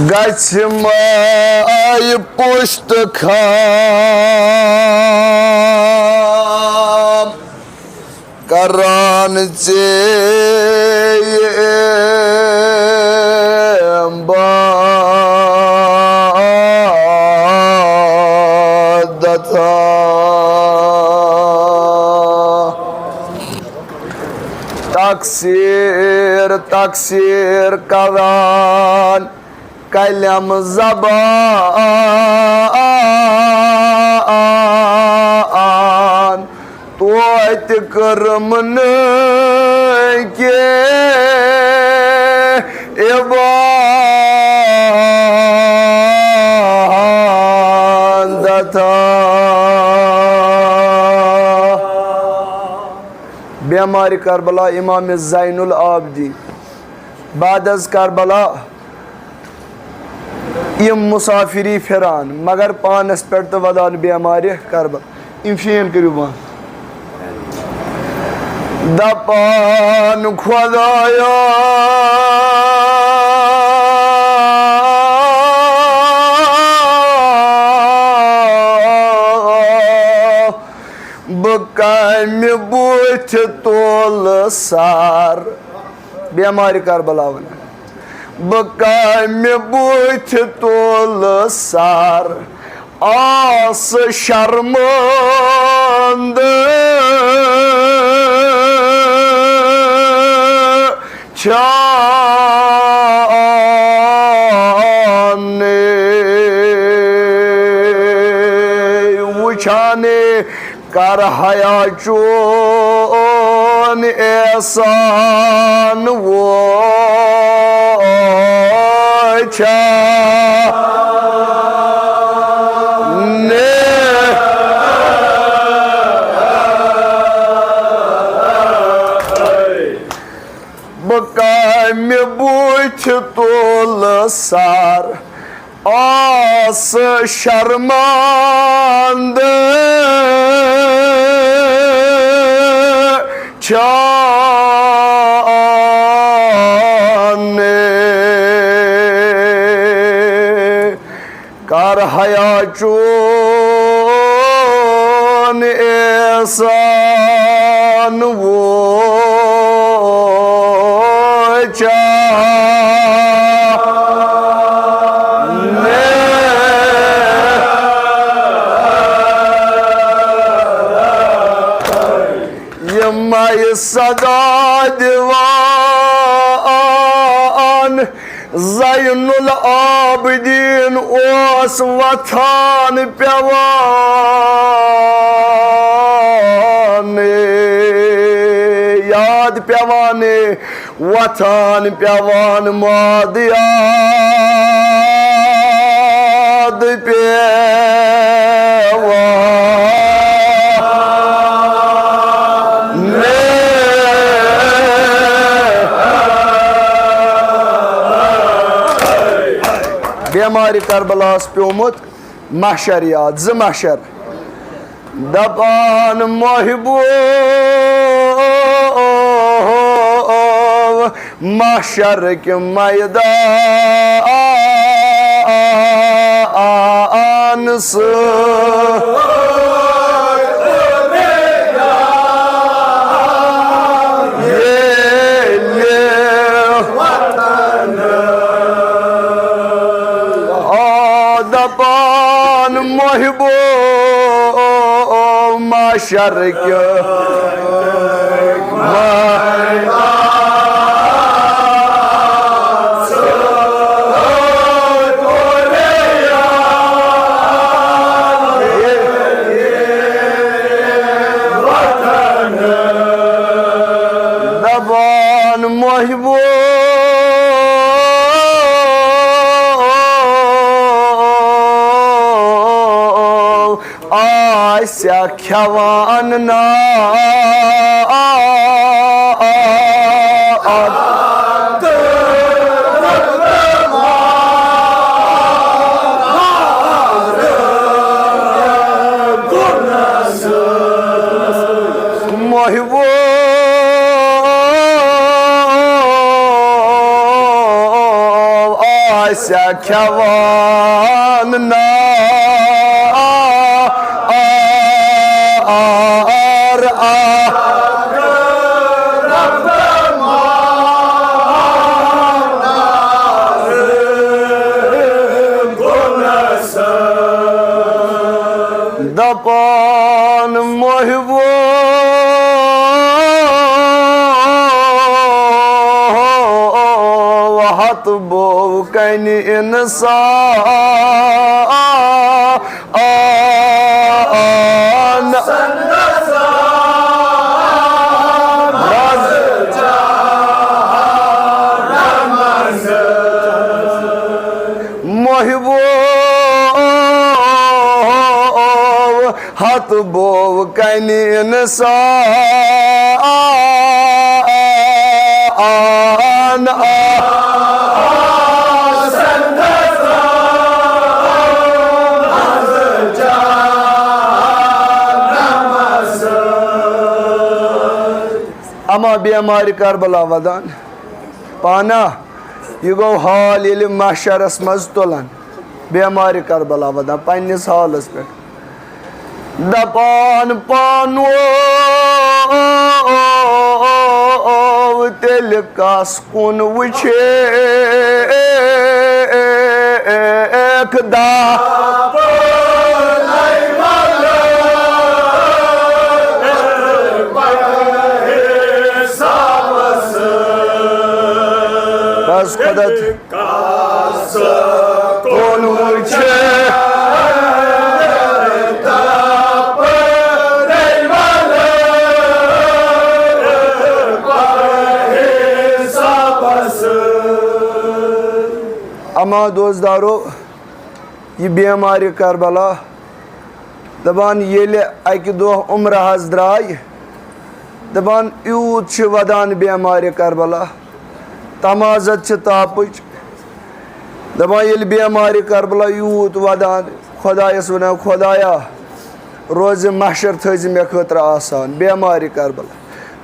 Gacmay puştu kam Karançayım badata Taksir taksir kavan Kalam zaban Tuat kırmını ke ibadata Bemari Karbala İmam Zaynul Abdi Badaz Karbala Im musafiri feran Magar panas per to vadan bemari Karbala İmşiyen kırıban Dapan khwadaya Bakam buç tol sar Bemari Karbala Bakam buç tol sar As şarmandı Çane Uçane Kar hayacun esan voça Bakam buç tol sar As şarmandı Çane Kar hayacun esan voça Yemay sada divan Zaynul Abidin os vatan pevane Yad pevane Vatan pevan madiyad pevane Bemari Karbalas peyomut mahşer yad zı mahşer Dapan muhibu mahşer ke meydansı Dapan muhibu mahşer ke muhibu Asya khavanna Gurna खवान नार दपान मोहबो हत बो कन इंसान मोहबो हत बो कन इंसान अमा बेमार करबला वदान पाना यह गो हाल ये महशरस मज तुलान बेमार करबला वदान पन्निस हालस पे दपान पानो तेल कस कुन वुछे एकदा बस खुदा कुन वुछे अमा दोस्तदारो यह बेमार करबला दपान ये अकि दो उम्र हज द्राय दपान यूत वदान बेमार करबला तमाजत तापच दपान ये बेमार करबला यूत वदान खुदायस वन खुदाया रोज महशर थज मे खतर आसान बेमार करबला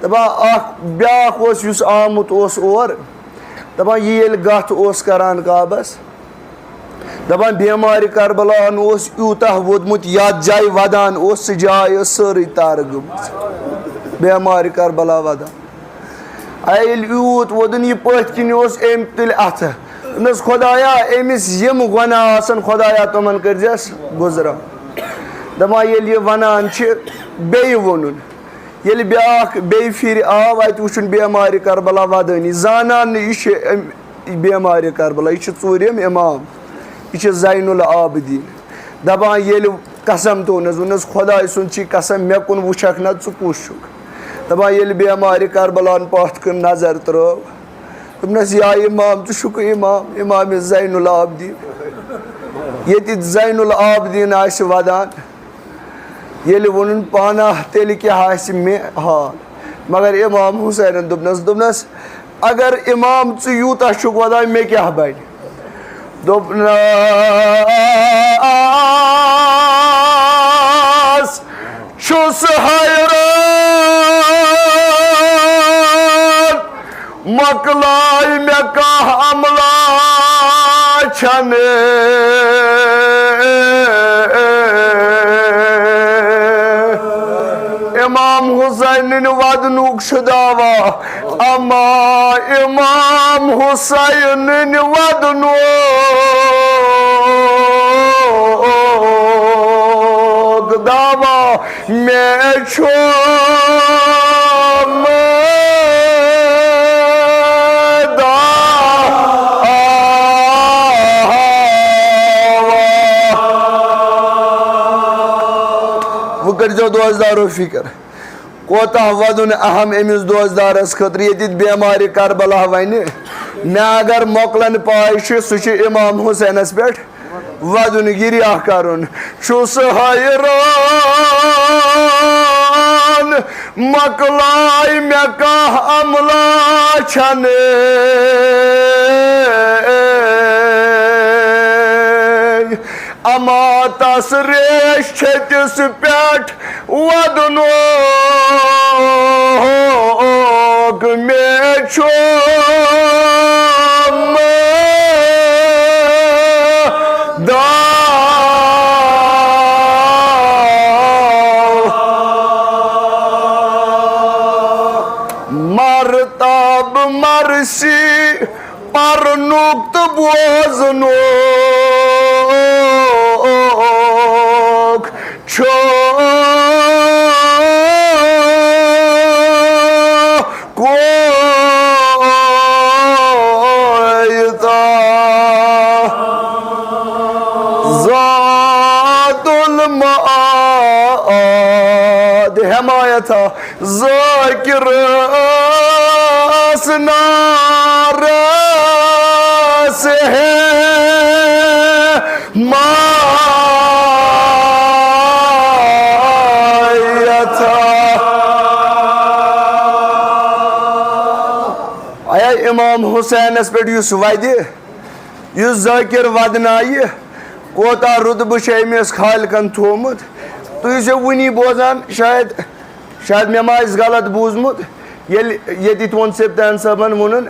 दपान ब्याख आमुत और दपान ये गथ करान काबस दपान बेमार करबलान यूता वोदमुत याद जाय वदान सह जाय सारी तार गम बेमार करबला वदान यूत वोदन यह पथ किन अम तुल अथ दस खुदाया अमिस यम गुनाह आसन खुदाया तमन करजस गुजरा दपान ये वनान बे वोनुन ये ब्याख बे फिर आव अत वुचन बेमार करबला वदानी जानान यह बेमार करबला यह ूरम इमाम यह ज़ैनुल आबिदीन दपान ये कसम तोनस वनस खुदाय सुन कसम मे कुन वुछक न कुछ दपान ये बेमार करबलान पथ कन नजर त्रो दपनस या इमाम षुक इमाम इमाम ज़ैनुल आबिदीन ये ज़ैनुल आबिदीन आस वदान ये वोन पाना तेल क्या मे हाल मगर इमाम हुसैन दोपनस अगर इमाम यूता शुक वदान मे क्या बन दोपनस छुस हैरान मकलाई मे कह अमला छने इमाम हुसैन वदनुक दावा अमा इमाम हुसैन वदनुक दावा मैं छो जो दोजदारो फिक्र कोता वदन अहम अमिस दोजदारस खतर ये बेमार करबला वन मे अगर मोकलन पाय सह इमाम हुसैनस पे वदन गिरिया करन छुस हैरान मकलाय मे कह अमला छने अमा तस रेश छतिस पेट वदनोग मे छो Marsi parnuk tu boznuk çok koyda zadul maad himayeta zakir नारस है मायथा आया इमाम हुसैनस पे वदि जाकिर वदनाय कोता रुतब अमिस खालिकन थोमुत तुम वनी बोजान शायद मे मा गलत बूजमुत ये तुन सिप्तान सबन वुन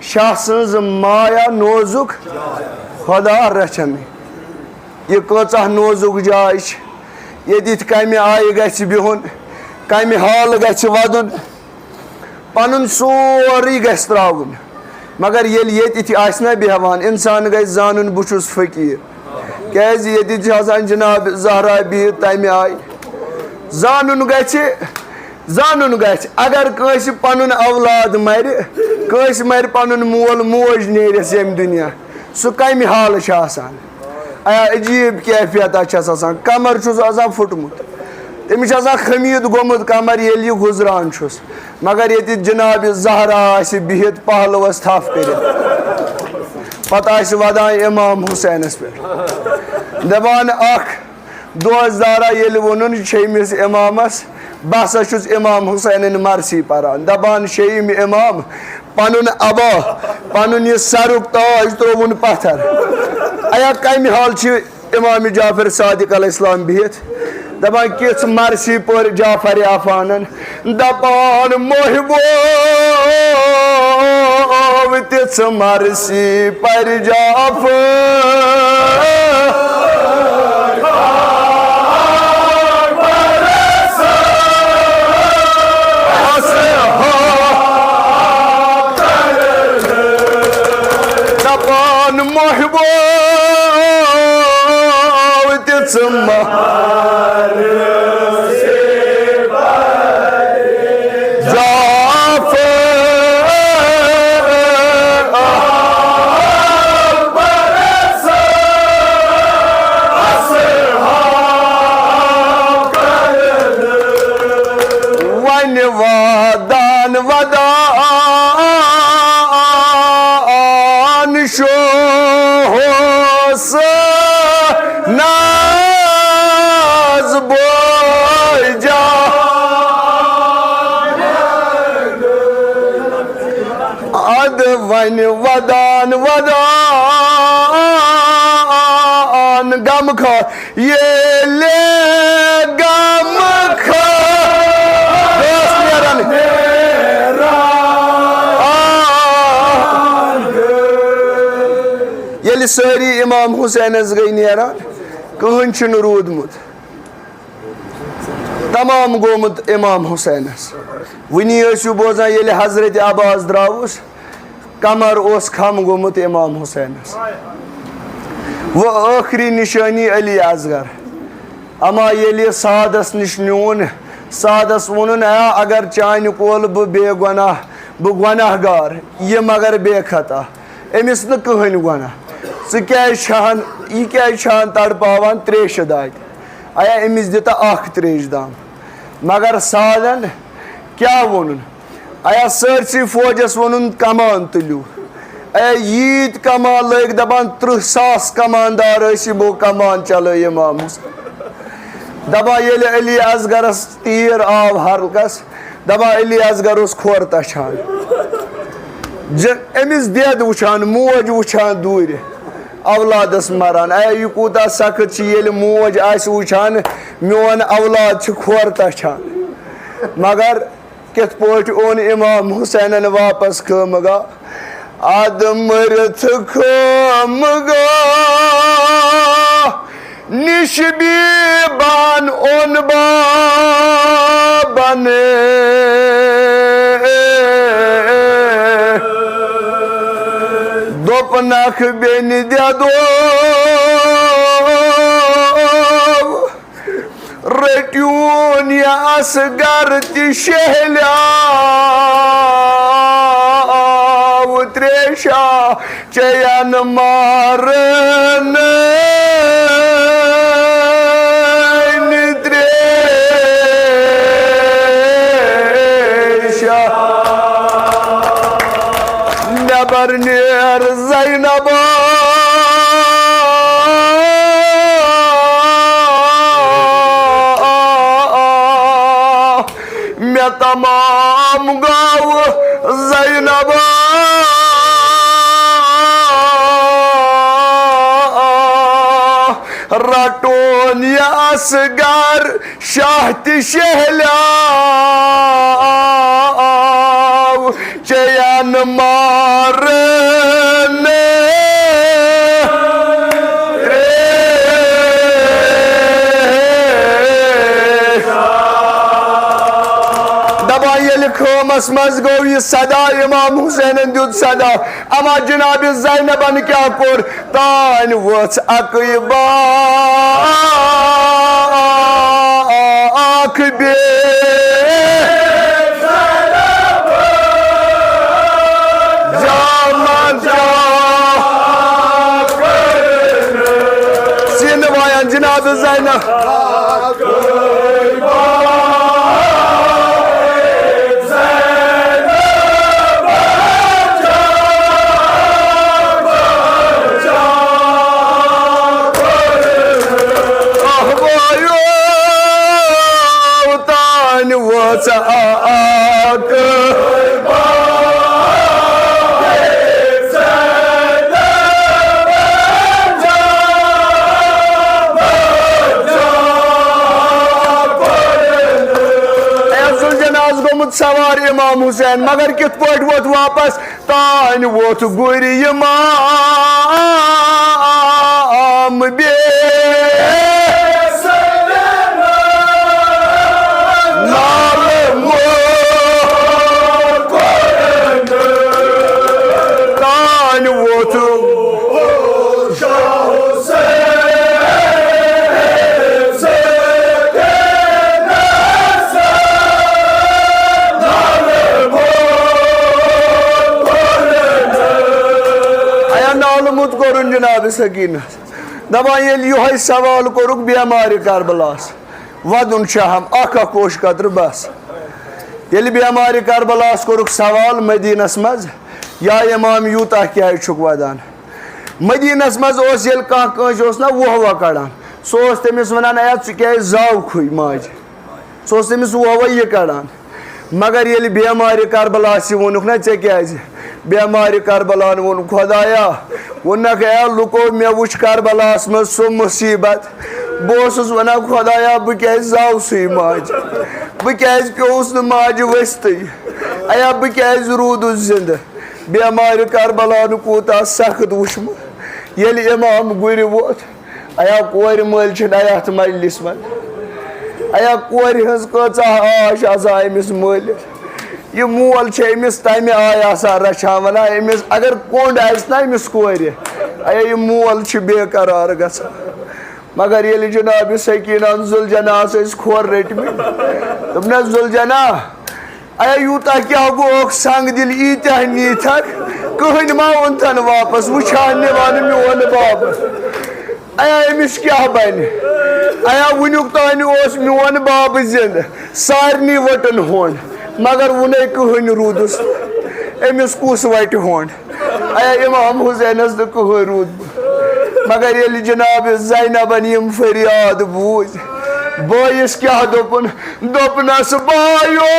शाह सज माया नोजुक खुदा रचन यह कह नोजुक जाय ये कम आय गुन कम हाल गुन पन सोरी त्राउन मगर ये बेहवान इंसान गान बहुस फकीर क्या जनाब जहरा बिहित तम आय जानन अगर कंस पन औलाद मर कंस मर पन मोल मोज नेरिस यम दुनिया सह कम हाल आया अजीब कैफियत कमर फुटमुत तमिस खमीद गोमुत कमर ये गुजरान मगर ये जनाब जहरा बिहित पहलवस थफ कर पता वदान इमाम हुसैनस पे दपान दोस्तदारा ये वोन शेमिस इमामस बह इमाम हुसैन मरसी पारान दपान शेम इमाम पन अबा पन यह सरुक ताज त्रोवन पत्थर आया कम हाल इमाम जाफर सादिक अलैहिस्सलाम बिहित दपान किस मरसी पर जाफर आफान दपान मोहबो तिस मरसी पर जाफर मोहबो तिस वन वादान वदान शो नाज बोजा अद वन वदान वदान गम खा ये ले गम खा ये सारी इमाम हुसैनस गई नेरान कहन रूदमुत तमाम गोमुत इमाम हुसैनस वनी बोजान ये हजरत अब्बास द्रावुस कमर ओस खम गोमुत इमाम हुसैनस वो आखिरी निशानी अली असगर अमा ये सादस निश न्यून सादस वोन अगर चान कोल बेगुनाह बह गुनाहगार ये मगर बेखता अमिस न कहन गुनाह क्या तड़पावान त्रेश दाद आया अमिस दिता अख त्रेश दाम मगर सादन क्या वोन आया सरसी फौजस वोन कमान तुलू आया यीत कमान लग दपान 30,000 कमानदार बो कमान चल इमाम दपा ये अली असगरस तीर आव हल्कस दपा अली असगर खोर तछान अमिस देद वुचान मोज वुचान दूर औलादस मरान आया यह कूता सख्त ये मोज वुचान मोन औलाद खोर तछान मगर कित पोट ओन इमाम हुसैन वापस खमगा अद मरथ खमगा निशबी बान ओन बने दोपनख बेन दो रट्यून असगर शहल्याव त्रेशा चयन मारन त्रेशा नबर नेर ज़ैनबा तमाम गाँव ज़ैनबा रटोन असगर शाह शहल्याव चयन मारन खमस मज गो यह सदा इमाम हुसैन दुत सदा अमा जनाब ज़ैनबन क्या कोर तान वच अकबा बे सिंध वायन जनाब ज़ैनब सवार इमाम हुसैन मगर कित पट वोत वापस तान वोत गुर इमाम बे तान वोत जनाब सकीन दपा ये सवाल कोरुक बेमार करबलास वदन शहम कोश कतर बस ये बेमार करबलास कोरुक सवाल मदीनस मज या इमाम यूता क्या वदान मदीनस मज ना वह कड़ान सो तमिस वन क्या जाव खुई माज सो तमिस वह यह कड़ान मगर ये बेमार करबलास वोनुक ना ऐ क्या बेमार करबलान वोन खुदाया वोनक लुको मे वुच करबलास मज सो मुसीबत बस वन खुदाया बह क्या जाव सी माज बह क्या प्योस न माज वस्त अया बह क्या रूदुस जिंद बेमार करबलान कूता सख्त वुचम ये इमाम गुर वोत अया कोर मल अत मजलिस मन अया कोर हज कचा आश आसा अमिस मलिस यह मोल अमिस तमें आय रचान वन अमिस अगर कोंड ना अमिस कोर अया यह मोल बेकरार ग मगर ये जनाब सकीना जुलजना खोर रटम दोपन जुलजना अया यूता क्या गो संग दिल ईत्या नीथक कहन मा ओन वापस वुचान निवान मोन वापस अया अमिस क्या बन अया वुनुक तान मोन बाब जिंद सारनी वटन होन मगर वुन कहन रूदुस अमिस कुस वट होन अया इमाम हुसैनस तो कह रूद मगर ये जनाब ज़ैनबन यम फरियाद बूझ बोयस क्या दोपन दोपनस बायो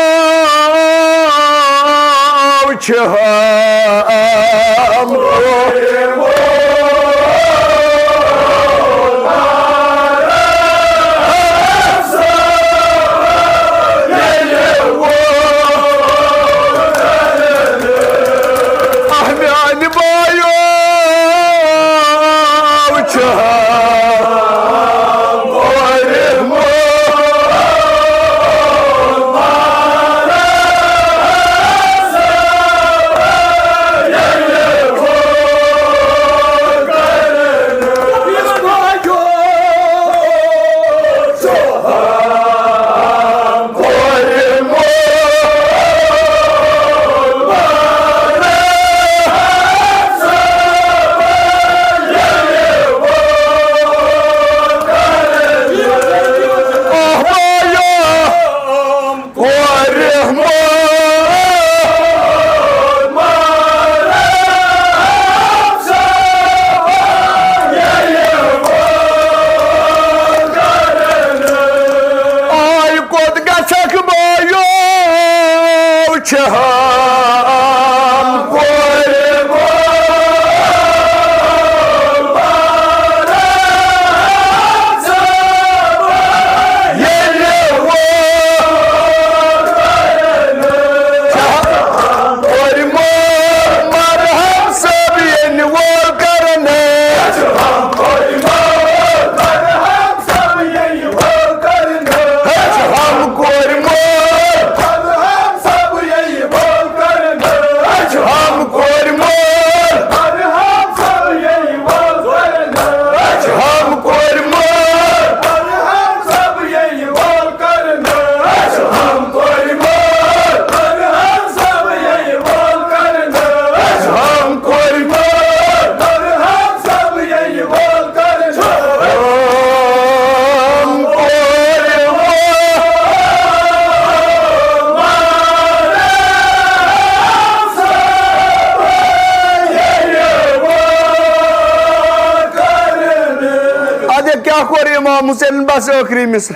इमाम हुसैन बस आखिरी मिसर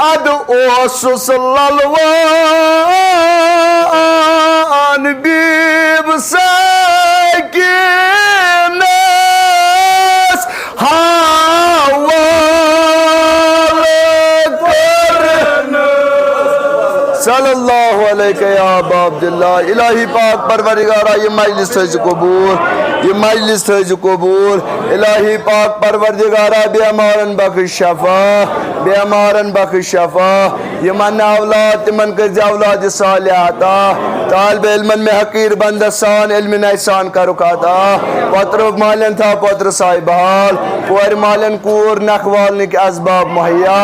अद ओसुस ललवान बीब सकीनस हावाल करन सल्लल्लाहु अलैहि या अबा अब्दुल्लाह। इलाही पाक परवरदिगारा ये मजलिस थज कबूल, ये मजलिस थज कबूल। इलाही पाक परवरदिगारा बेमारन बख्श शफा, बेमारन बख्श शफा। यमन औलाद तिमन कर औलाद सालिह अता, तालिब इल्मन में हकीर बंदसान इल्म नहसान करुक अता। पत्र मालन था पत्र साहिबाल, कोर मालन कूर नखवाल के असबाब मुहैया।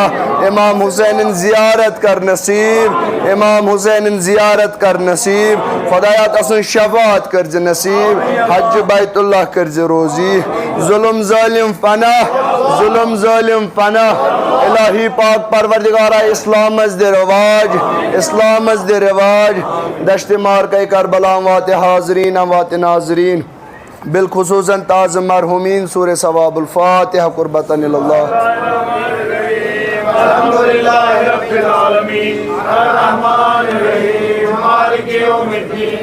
इमाम हुसैन जियारत कर नसीब, इमाम हुसैन जियारत कर नसीब। खुदायात असन शफात कर नसीब, हज बैतुल्लाह कर रोजी। जुल्म जालिम फना, जुल्म जालिम फना। इलाही पाक परवरदिगारा इस्लाम दे रवाज, इस्लाम दे रवाज। दश्त मार के करबला वात हाजरीन वात नाजरीन बिलखुसूसन ताज़ मरहुमीन सूर सवाबुल फातिहा कुर्बतन इल्लाह। अल्हम्दुलिल्लाहि रब्बिल आलमीन अर्रहमानिर रहीम मालिकि यौमिद्दीन।